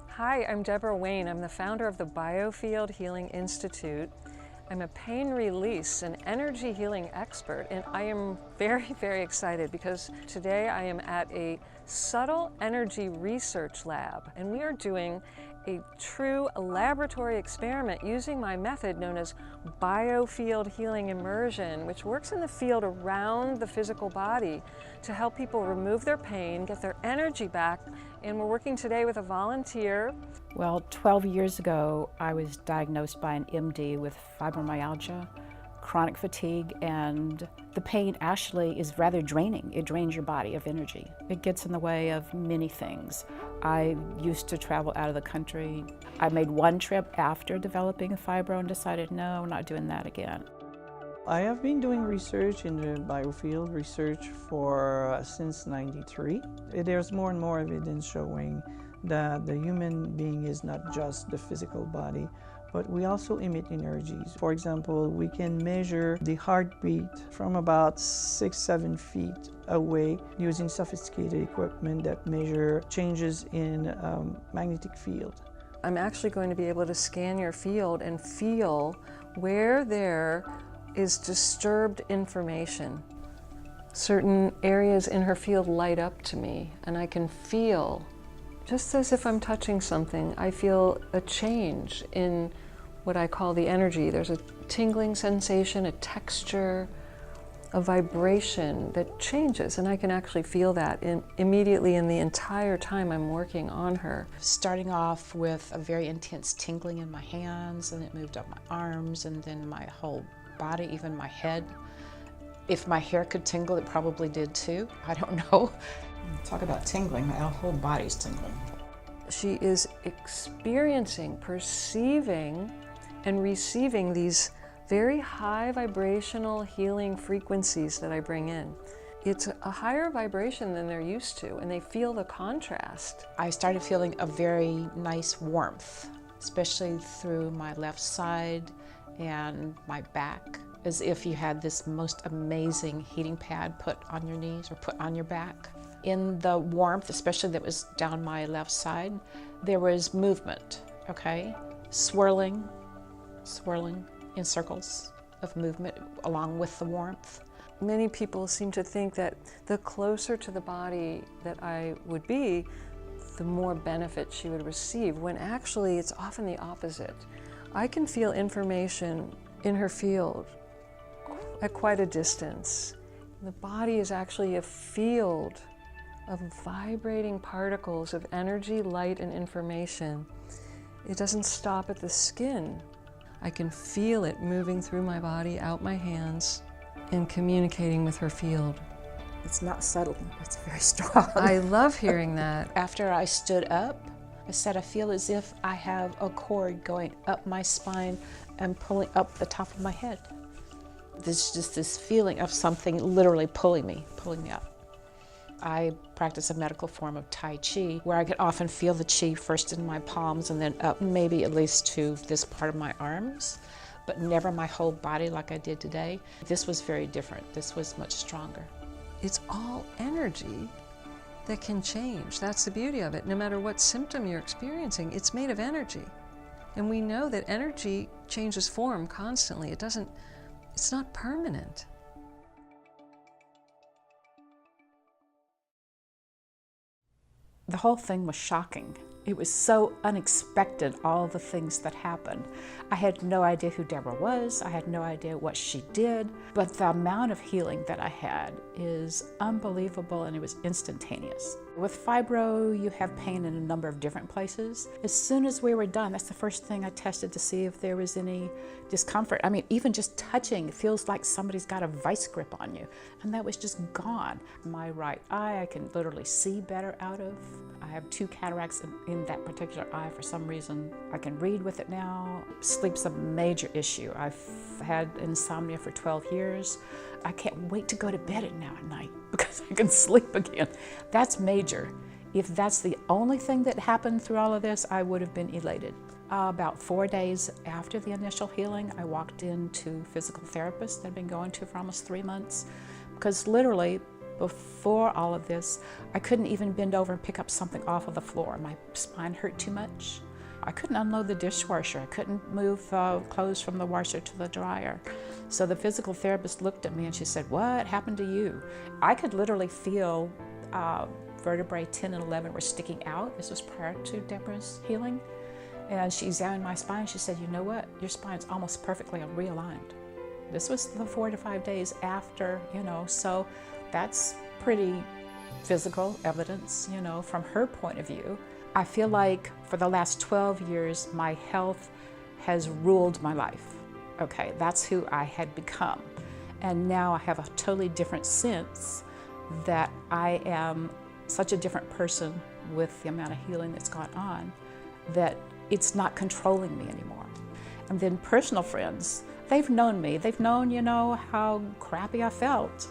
Hi, I'm Debora Wayne. I'm the founder of the Biofield Healing Institute. I'm a pain release and energy healing expert, and I am very, very excited because today I am at a subtle energy research lab, and we are doing a true laboratory experiment using my method known as Biofield Healing Immersion, which works in the field around the physical body to help people remove their pain, get their energy back. And we're working today with a volunteer. Well, 12 years ago, I was diagnosed by an MD with fibromyalgia, chronic fatigue, and the pain actually is rather draining. It drains your body of energy. It gets in the way of many things. I used to travel out of the country. I made one trip after developing a fibro and decided, no, I'm not doing that again. I have been doing research in the biofield research for since '93. There's more and more evidence showing that the human being is not just the physical body, but we also emit energies. For example, we can measure the heartbeat from about 6-7 feet away using sophisticated equipment that measure changes in magnetic field. I'm actually going to be able to scan your field and feel where there is disturbed information. Certain areas in her field light up to me, and I can feel, just as if I'm touching something, I feel a change in what I call the energy. There's a tingling sensation, a texture, a vibration that changes, and I can actually feel that immediately in the entire time I'm working on her. Starting off with a very intense tingling in my hands, and it moved up my arms, and then my whole body, even my head. If my hair could tingle, it probably did too. I don't know. Talk about tingling, my whole body's tingling. She is experiencing, perceiving, and receiving these very high vibrational healing frequencies that I bring in. It's a higher vibration than they're used to, and they feel the contrast. I started feeling a very nice warmth, especially through my left side and my back, as if you had this most amazing heating pad put on your knees or put on your back. In the warmth, especially that was down my left side, there was movement, okay? Swirling in circles of movement along with the warmth. Many people seem to think that the closer to the body that I would be, the more benefit she would receive, when actually it's often the opposite. I can feel information in her field at quite a distance. The body is actually a field of vibrating particles of energy, light, and information. It doesn't stop at the skin. I can feel it moving through my body, out my hands, and communicating with her field. It's not subtle, it's very strong. I love hearing that. After I stood up, I said, I feel as if I have a cord going up my spine and pulling up the top of my head. There's just this feeling of something literally pulling me up. I practice a medical form of Tai Chi where I can often feel the Chi first in my palms and then up maybe at least to this part of my arms, but never my whole body like I did today. This was very different. This was much stronger. It's all energy that can change. That's the beauty of it. No matter what symptom you're experiencing, it's made of energy. And we know that energy changes form constantly. It's not permanent. The whole thing was shocking. It was so unexpected, all the things that happened. I had no idea who Debora was. I had no idea what she did. But the amount of healing that I had is unbelievable, and it was instantaneous. With fibro, you have pain in a number of different places. As soon as we were done, that's the first thing I tested to see if there was any discomfort. I mean, even just touching, it feels like somebody's got a vice grip on you. And that was just gone. My right eye, I can literally see better out of. I have 2 cataracts in that particular eye for some reason. I can read with it now. Sleep's a major issue. I've had insomnia for 12 years. I can't wait to go to bed now at night because I can sleep again. That's major. If that's the only thing that happened through all of this, I would have been elated. About 4 days after the initial healing, I walked into physical therapist that I've been going to for almost 3 months, because literally before all of this, I couldn't even bend over and pick up something off of the floor. My spine hurt too much. I couldn't unload the dishwasher. I couldn't move clothes from the washer to the dryer. So the physical therapist looked at me and she said, "What happened to you?" I could literally feel vertebrae 10 and 11 were sticking out. This was prior to Debora's healing. And she examined my spine. She said, "You know what? Your spine's almost perfectly realigned." This was the 4 to 5 days after, so that's pretty physical evidence, from her point of view. I feel like for the last 12 years, my health has ruled my life. Okay, that's who I had become. And now I have a totally different sense that I am such a different person with the amount of healing that's gone on, that it's not controlling me anymore. And then personal friends, they've known me. They've known, how crappy I felt.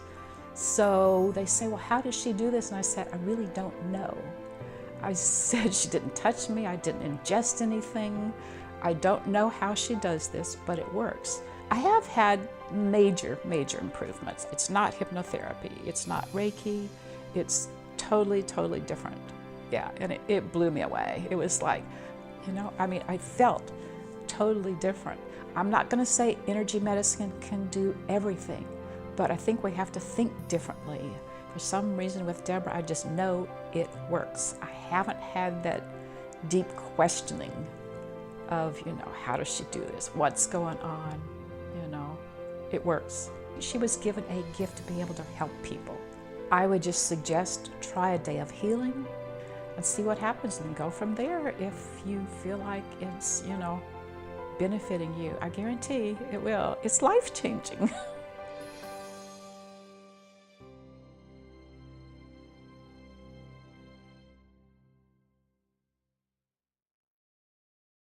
So they say, "Well, how does she do this?" And I said, "I really don't know." I said, "She didn't touch me. I didn't ingest anything. I don't know how she does this, but it works." I have had major improvements. It's not hypnotherapy. It's not Reiki. It's totally different. Yeah, and it blew me away. It was like, I felt totally different. I'm not going to say energy medicine can do everything, but I think we have to think differently. For some reason with Debora, I just know it works. I haven't had that deep questioning of, how does she do this? What's going on? It works. She was given a gift to be able to help people. I would just suggest try a day of healing and see what happens and go from there if you feel like it's, benefiting you. I guarantee it will. It's life-changing.